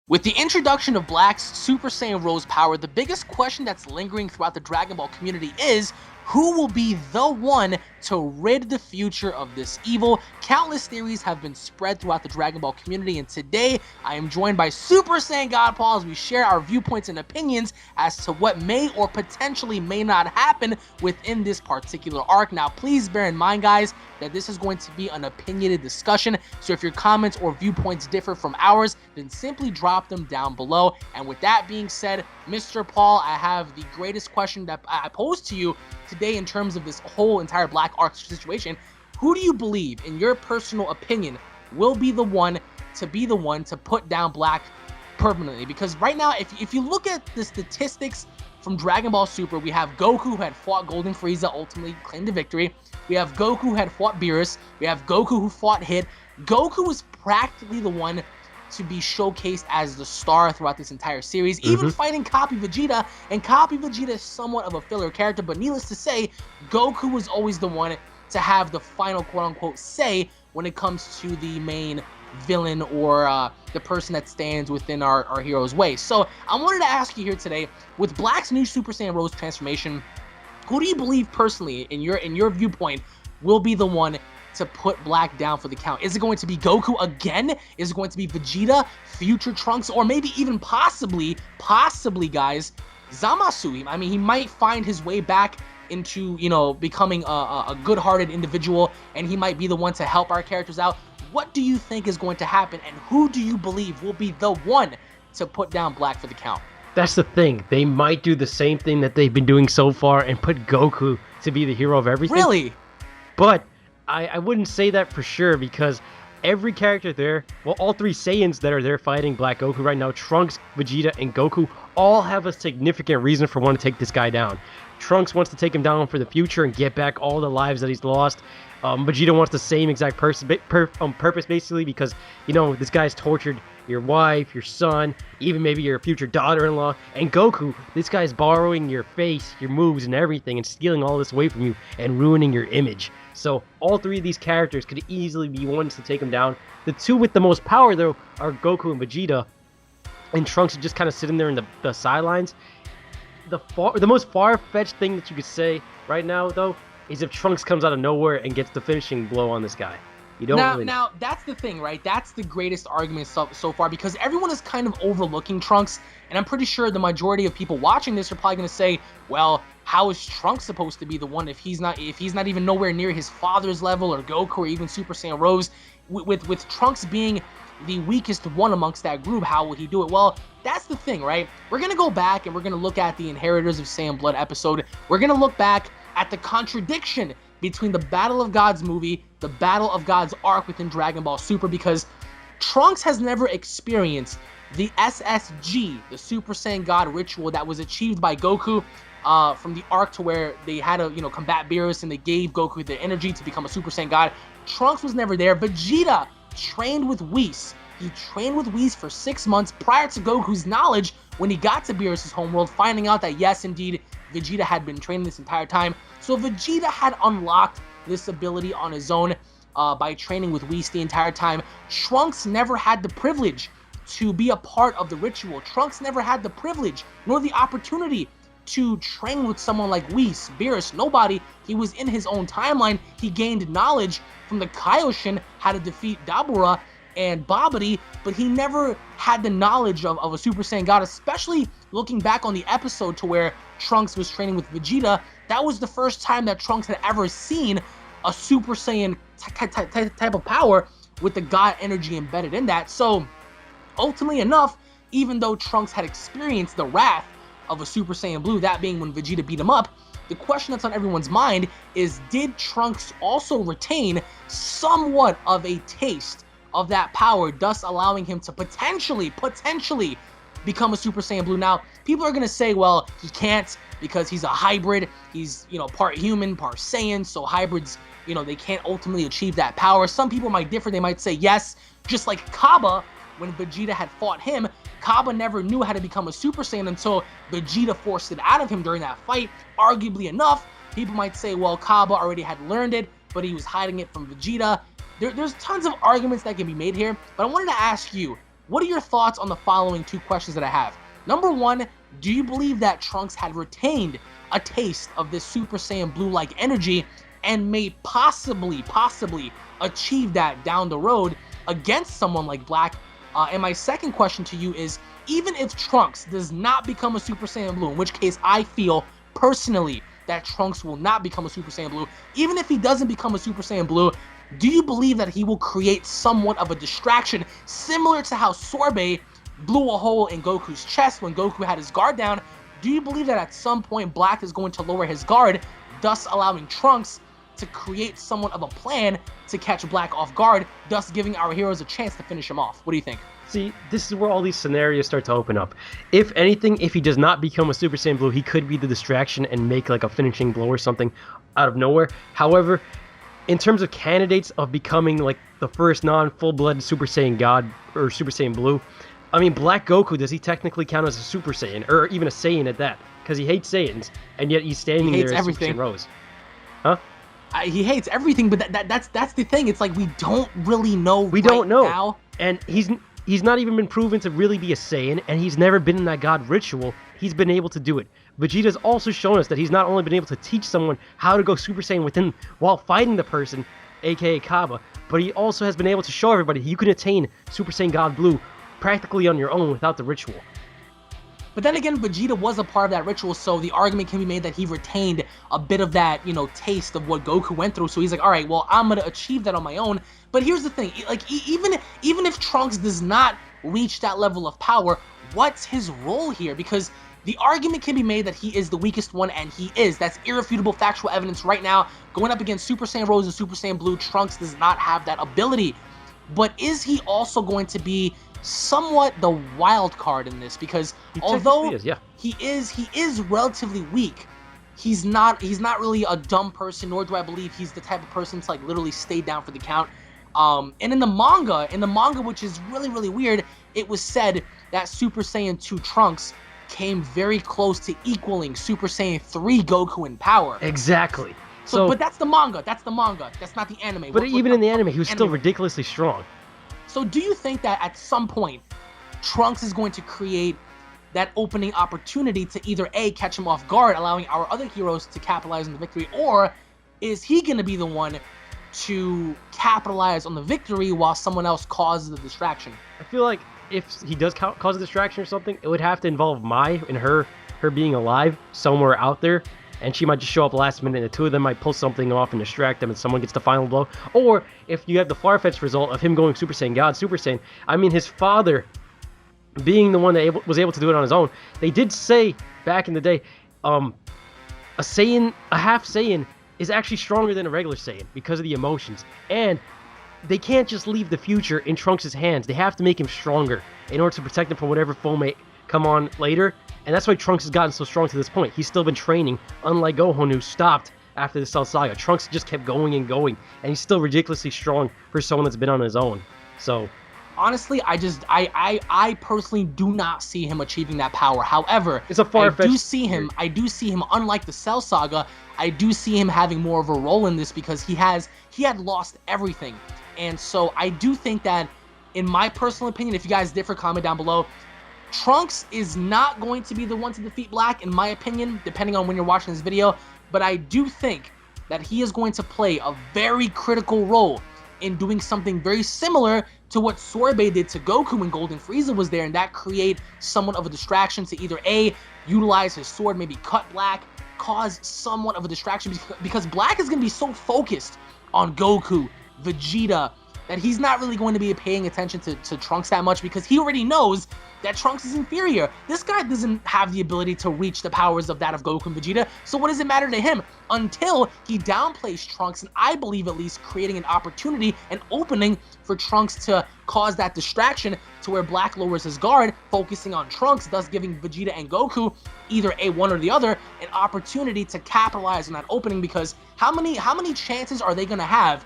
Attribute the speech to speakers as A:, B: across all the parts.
A: With the introduction of Black's Super Saiyan Rose power, the biggest question that's lingering throughout the Dragon Ball community is, who will be the one to rid the future of this evil? Countless theories have been spread throughout the Dragon Ball community, and today I am joined by Super Saiyan God Paul as we share our viewpoints and opinions as to what may or potentially may not happen within this particular arc. Now, please bear in mind, guys, that this is going to be an opinionated discussion, so if your comments or viewpoints differ from ours, then simply drop them down below. And with that being said, Mr. Paul, I have the greatest question that I pose to you today in terms of this whole entire Black arc situation. Who do you believe, in your personal opinion, will be the one to put down Black permanently? Because right now, if you look at the statistics from Dragon Ball Super, we have Goku, who had fought Golden Frieza, ultimately claimed the victory. We have Goku, who had fought Beerus. We have Goku, who fought Hit. Goku was practically the one to be showcased as the star throughout this entire series, even fighting Copy Vegeta, and Copy Vegeta is somewhat of a filler character, but needless to say, Goku was always the one to have the final quote-unquote say when it comes to the main villain or the person that stands within our hero's way. So I wanted to ask you here today, with Black's new Super Saiyan Rose transformation, who do you believe personally, in your viewpoint, will be the one to put Black down for the count? Is it going to be Goku again? Is it going to be Vegeta, future Trunks, or maybe even possibly guys, Zamasu? I mean, he might find his way back into, you know, becoming a good-hearted individual, and he might be the one to help our characters out. What do you think is going to happen, and who do you believe will be the one to put down Black for the count?
B: That's the thing. They might do the same thing that they've been doing so far and put Goku to be the hero of everything.
A: Really?
B: But I wouldn't say that for sure, because every character there, well, all three Saiyans that are there fighting Black Goku right now, Trunks, Vegeta, and Goku, all have a significant reason for wanting to take this guy down. Trunks wants to take him down for the future and get back all the lives that he's lost. Vegeta wants the same exact purpose, basically, because, you know, this guy's tortured your wife, your son, even maybe your future daughter-in-law. And Goku, this guy's borrowing your face, your moves, and everything, and stealing all this away from you and ruining your image. So all three of these characters could easily be ones to take him down. The two with the most power, though, are Goku and Vegeta, and Trunks are just kind of sitting there in the sidelines. The most far-fetched thing that you could say right now, though, is if Trunks comes out of nowhere and gets the finishing blow on this guy. You don't
A: now that's the thing, right? That's the greatest argument so far, because everyone is kind of overlooking Trunks, and I'm pretty sure the majority of people watching this are probably going to say, well, how is Trunks supposed to be the one if he's not even nowhere near his father's level, or Goku, or even Super Saiyan Rose? With Trunks being the weakest one amongst that group, how will he do it? Well, that's the thing, right? We're going to go back and we're going to look at the Inheritors of Saiyan Blood episode. We're going to look back at the contradiction between the Battle of Gods movie, the Battle of Gods arc within Dragon Ball Super, because Trunks has never experienced the SSG, the Super Saiyan God ritual that was achieved by Goku from the arc to where they had to, you know, combat Beerus, and they gave Goku the energy to become a Super Saiyan God. Trunks was never there. Vegeta trained with Whis. He trained with Whis for 6 months prior to Goku's knowledge when he got to Beerus' homeworld, finding out that yes, indeed, Vegeta had been training this entire time. So Vegeta had unlocked this ability on his own by training with Whis the entire time. Trunks never had the privilege to be a part of the ritual. Trunks never had the privilege nor the opportunity to train with someone like Whis, Beerus, nobody. He was in his own timeline. He gained knowledge from the Kaioshin how to defeat Dabura and Babidi, but he never had the knowledge of a Super Saiyan God, especially looking back on the episode to where Trunks was training with Vegeta. That was the first time that Trunks had ever seen a Super Saiyan type of power with the God energy embedded in that. So, ultimately enough, even though Trunks had experienced the wrath of a Super Saiyan Blue, that being when Vegeta beat him up, the question that's on everyone's mind is, did Trunks also retain somewhat of a taste of that power, thus allowing him to potentially become a Super Saiyan Blue? Now, people are going to say, well, he can't because he's a hybrid. He's, you know, part human, part Saiyan, so hybrids, you know, they can't ultimately achieve that power. Some people might differ. They might say yes, just like Kaba, when Vegeta had fought him, Kaba never knew how to become a Super Saiyan until Vegeta forced it out of him during that fight. Arguably enough, people might say, well, Kaba already had learned it, but he was hiding it from Vegeta. There's tons of arguments that can be made here, but I wanted to ask you, what are your thoughts on the following 2 questions that I have? Number 1, do you believe that Trunks had retained a taste of this Super Saiyan Blue-like energy and may possibly achieve that down the road against someone like Black? And my second question to you is, even if Trunks does not become a Super Saiyan Blue, in which case I feel personally that Trunks will not become a Super Saiyan Blue, even if he doesn't become a Super Saiyan Blue, do you believe that he will create somewhat of a distraction, similar to how Sorbet blew a hole in Goku's chest when Goku had his guard down? Do you believe that at some point Black is going to lower his guard, thus allowing Trunks to create somewhat of a plan to catch Black off guard, thus giving our heroes a chance to finish him off? What do you think?
B: See, this is where all these scenarios start to open up. If anything, if he does not become a Super Saiyan Blue, he could be the distraction and make like a finishing blow or something out of nowhere. However, in terms of candidates of becoming like the first non-full-blooded Super Saiyan God or Super Saiyan Blue, I mean, Black Goku, does he technically count as a Super Saiyan, or even a Saiyan at that? Because he hates Saiyans, and yet he's standing there as Super Saiyan Rose. Huh?
A: He hates everything, but that's the thing. It's like we don't really know.
B: We don't know now, and he's not even been proven to really be a Saiyan, and he's never been in that God ritual. He's been able to do it. Vegeta's also shown us that he's not only been able to teach someone how to go Super Saiyan while fighting the person, aka Kaba, but he also has been able to show everybody you can attain Super Saiyan God Blue practically on your own without the ritual.
A: But then again, Vegeta was a part of that ritual, so the argument can be made that he retained a bit of that, taste of what Goku went through. So he's like, all right, well, I'm going to achieve that on my own. But here's the thing, like, even if Trunks does not reach that level of power, what's his role here? Because the argument can be made that he is the weakest one, and he is. That's irrefutable factual evidence right now. Going up against Super Saiyan Rose and Super Saiyan Blue, Trunks does not have that ability. But is he also going to be somewhat the wild card in this? Because although he is relatively weak, he's not really a dumb person, nor do I believe he's the type of person to like literally stay down for the count. And in the manga, which is really weird, it was said that Super Saiyan 2 Trunks came very close to equaling Super Saiyan 3 Goku in power.
B: Exactly.
A: So but that's the manga. That's not the anime.
B: But even in the anime, he was still ridiculously strong.
A: So do you think that at some point, Trunks is going to create that opening opportunity to either A, catch him off guard, allowing our other heroes to capitalize on the victory, or is he going to be the one to capitalize on the victory while someone else causes the distraction?
B: I feel like if he does cause a distraction or something, it would have to involve Mai and her being alive somewhere out there, and she might just show up last minute, and the two of them might pull something off and distract them, and someone gets the final blow. Or if you have the far-fetched result of him going Super Saiyan God, Super Saiyan, I mean, his father being the one that was able to do it on his own. They did say back in the day, a half Saiyan is actually stronger than a regular Saiyan because of the emotions. And they can't just leave the future in Trunks' hands. They have to make him stronger in order to protect him from whatever foe may come on later. And that's why Trunks has gotten so strong to this point. He's still been training, unlike Gohan, who stopped after the Cell Saga. Trunks just kept going and going, and he's still ridiculously strong for someone that's been on his own. So
A: honestly, I personally do not see him achieving that power. However,
B: it's a far-fetched.
A: I do see him, unlike the Cell Saga, I do see him having more of a role in this because he had lost everything. And so I do think that, in my personal opinion, if you guys differ, comment down below. Trunks is not going to be the one to defeat Black, in my opinion, depending on when you're watching this video. But I do think that he is going to play a very critical role in doing something very similar to what Sorbet did to Goku when Golden Frieza was there, and that create somewhat of a distraction to either A, utilize his sword, maybe cut Black, cause somewhat of a distraction, because Black is going to be so focused on Goku, Vegeta, that he's not really going to be paying attention to Trunks that much, because he already knows that Trunks is inferior. This guy doesn't have the ability to reach the powers of that of Goku and Vegeta, so what does it matter to him? Until he downplays Trunks, and I believe at least creating an opportunity, an opening for Trunks to cause that distraction to where Black lowers his guard, focusing on Trunks, thus giving Vegeta and Goku, either a one or the other, an opportunity to capitalize on that opening, because how many chances are they going to have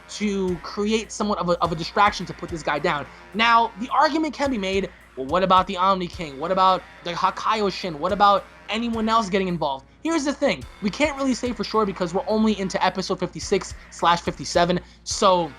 A: to create somewhat of a distraction to put this guy down? Now, the argument can be made, well, what about the Omni King? What about the Hakaioshin? What about anyone else getting involved? Here's the thing. We can't really say for sure because we're only into episode 56/57. So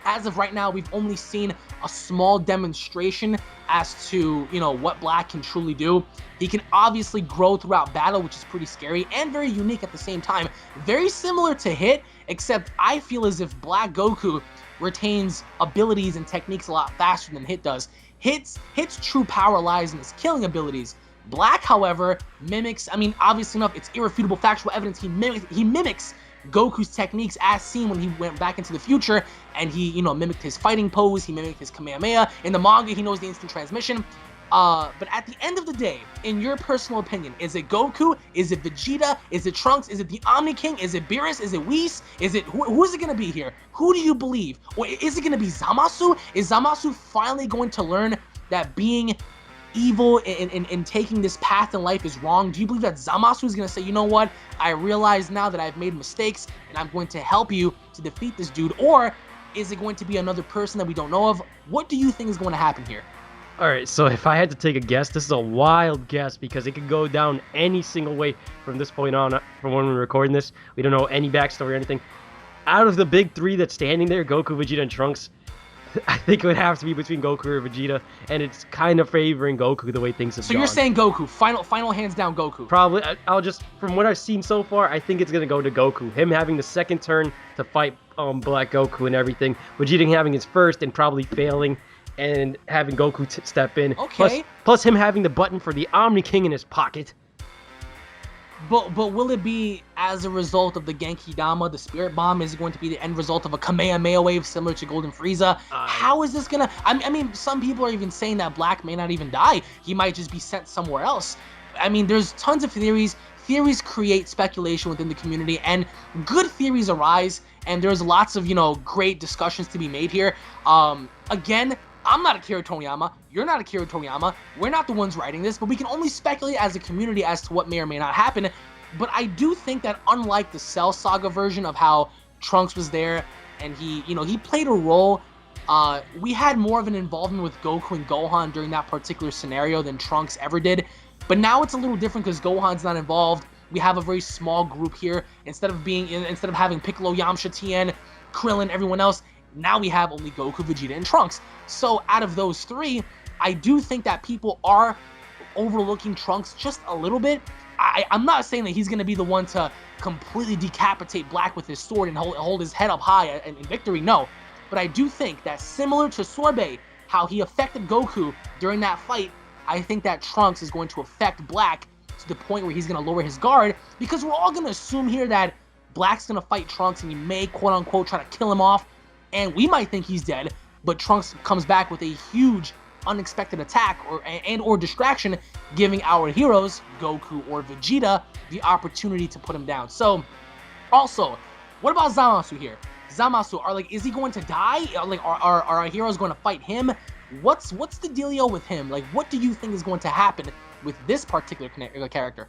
A: as of right now, we've only seen a small demonstration as to, what Black can truly do. He can obviously grow throughout battle, which is pretty scary and very unique at the same time. Very similar to Hit, except I feel as if Black Goku retains abilities and techniques a lot faster than Hit does. Hit's true power lies in his killing abilities. Black, however, mimics, obviously enough, it's irrefutable factual evidence, he mimics Goku's techniques as seen when he went back into the future, and he, mimicked his fighting pose, he mimicked his Kamehameha. In the manga, he knows the instant transmission. But at the end of the day, in your personal opinion, is it Goku? Is it Vegeta? Is it Trunks? Is it the Omni King? Is it Beerus? Is it Whis? Is it, who is it going to be here? Who do you believe? Or is it going to be Zamasu? Is Zamasu finally going to learn that being evil in taking this path in life is wrong? Do you believe that Zamasu is going to say, you know what, I realize now that I've made mistakes and I'm going to help you to defeat this dude? Or is it going to be another person that we don't know of? What do you think is going to happen here?
B: Alright, so if I had to take a guess, this is a wild guess because it could go down any single way from this point on, from when we're recording this. We don't know any backstory or anything. Out of the big three that's standing there, Goku, Vegeta, and Trunks, I think it would have to be between Goku or Vegeta, and it's kind of favoring Goku the way things have gone.
A: So you're saying Goku, final hands down Goku?
B: Probably. I'll just, from what I've seen so far, I think it's going to go to Goku. Him having the second turn to fight Black Goku and everything. Vegeta having his first and probably failing, and having Goku step in.
A: Okay.
B: Plus him having the button for the Omni King in his pocket.
A: But will it be as a result of the Genki Dama, the Spirit Bomb? Is it going to be the end result of a Kamehameha wave similar to Golden Frieza? How is this gonna... I mean, some people are even saying that Black may not even die. He might just be sent somewhere else. I mean, there's tons of theories. Theories create speculation within the community, and good theories arise, and there's lots of, great discussions to be made here. Again, I'm not Akira Toriyama, you're not Akira Toriyama, we're not the ones writing this, but we can only speculate as a community as to what may or may not happen. But I do think that unlike the Cell Saga version of how Trunks was there and he played a role, we had more of an involvement with Goku and Gohan during that particular scenario than Trunks ever did. But now it's a little different because Gohan's not involved. We have a very small group here. Instead of having Piccolo, Yamcha, Tien, Krillin, everyone else, now we have only Goku, Vegeta, and Trunks. So out of those three, I do think that people are overlooking Trunks just a little bit. I'm not saying that he's going to be the one to completely decapitate Black with his sword and hold his head up high in victory, no. But I do think that similar to Sorbet, how he affected Goku during that fight, I think that Trunks is going to affect Black to the point where he's going to lower his guard, because we're all going to assume here that Black's going to fight Trunks and he may, quote-unquote, try to kill him off. And we might think he's dead, but Trunks comes back with a huge unexpected attack or distraction, giving our heroes, Goku or Vegeta, the opportunity to put him down. So, also, what about Zamasu here? Zamasu, is he going to die? Are our heroes going to fight him? What's the dealio with him? What do you think is going to happen with this particular character?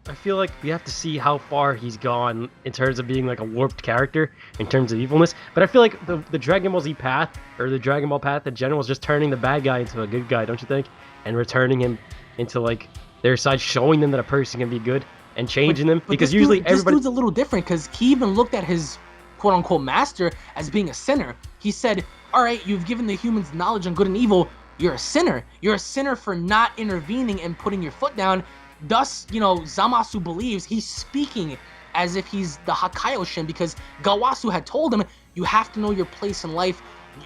B: I feel like we have to see how far he's gone in terms of being a warped character in terms of evilness. But I feel like the Dragon Ball Z path, or the Dragon Ball path in general, is just turning the bad guy into a good guy, don't you think? And returning him into their side, showing them that a person can be good and changing them. Because usually
A: this dude's a little different, because he even looked at his quote-unquote master as being a sinner. He said, all right, you've given the humans knowledge on good and evil. You're a sinner. You're a sinner for not intervening and putting your foot down. Thus, Zamasu believes he's speaking as if he's the Hakaioshin, because Gowasu had told him, you have to know your place in life.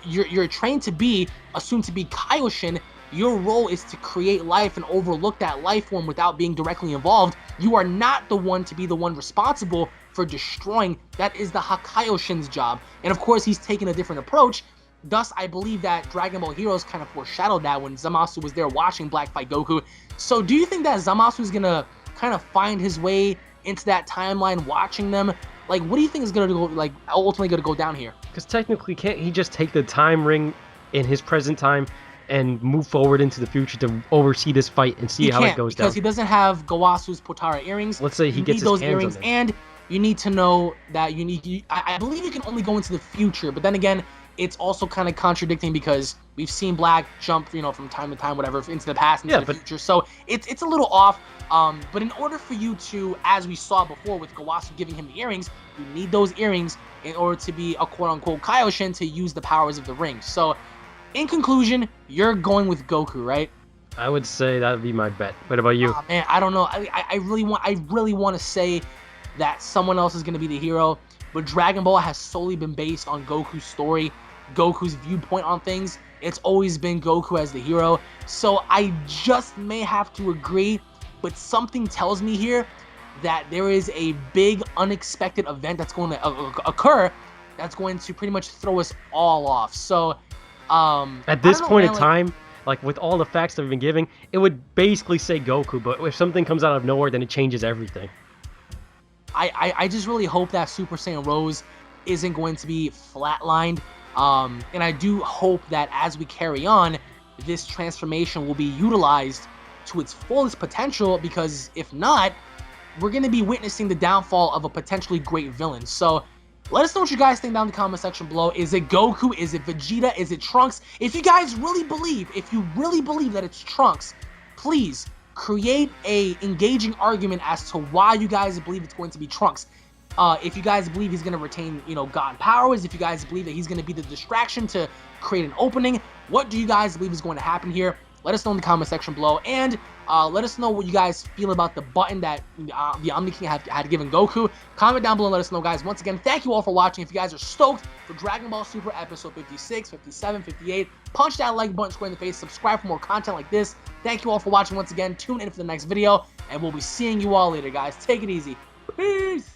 A: You're trained to be, assumed to be Kaioshin. Your role is to create life and overlook that life form without being directly involved. You are not the one to be the one responsible for destroying. That is the Hakaioshin's job. And of course, he's taking a different approach. Thus, I believe that Dragon Ball Heroes kind of foreshadowed that when Zamasu was there watching Black fight Goku. So do you think that Zamasu is going to kind of find his way into that timeline watching them? What do you think is going to go, ultimately going to go down here?
B: Because technically, can't he just take the time ring in his present time and move forward into the future to oversee this fight and see how it goes down?
A: Because he doesn't have Gowasu's Potara earrings.
B: Let's say he gets those earrings on them.
A: And you need to know that I believe you can only go into the future, but then again, it's also kind of contradicting because we've seen Black jump, from time to time, whatever, into the past, into the future. So it's a little off. But in order for you to, as we saw before with Gowasu giving him the earrings, you need those earrings in order to be a quote-unquote Kaioshin to use the powers of the ring. So, in conclusion, you're going with Goku, right?
B: I would say that would be my bet. What about you?
A: Man, I don't know. I really want to say that someone else is going to be the hero, but Dragon Ball has solely been based on Goku's story, Goku's viewpoint on things. It's always been Goku as the hero, so I just may have to agree, but something tells me here that there is a big unexpected event that's going to occur that's going to pretty much throw us all off. So,
B: at this point in time, like with all the facts that we've been giving, it would basically say Goku, but if something comes out of nowhere, then it changes everything.
A: I just really hope that Super Saiyan Rose isn't going to be flatlined. And I do hope that as we carry on, this transformation will be utilized to its fullest potential, because if not, we're going to be witnessing the downfall of a potentially great villain. So let us know what you guys think down in the comment section below. Is it Goku? Is it Vegeta? Is it Trunks? If you really believe that it's Trunks, please create a engaging argument as to why you guys believe it's going to be Trunks. If you guys believe he's going to retain, God powers, if you guys believe that he's going to be the distraction to create an opening, what do you guys believe is going to happen here? Let us know in the comment section below, and let us know what you guys feel about the button that the Omni King had given Goku. Comment down below and let us know, guys. Once again, thank you all for watching. If you guys are stoked for Dragon Ball Super episode 56, 57, 58, punch that like button square in the face, subscribe for more content like this. Thank you all for watching once again. Tune in for the next video, and we'll be seeing you all later, guys. Take it easy. Peace!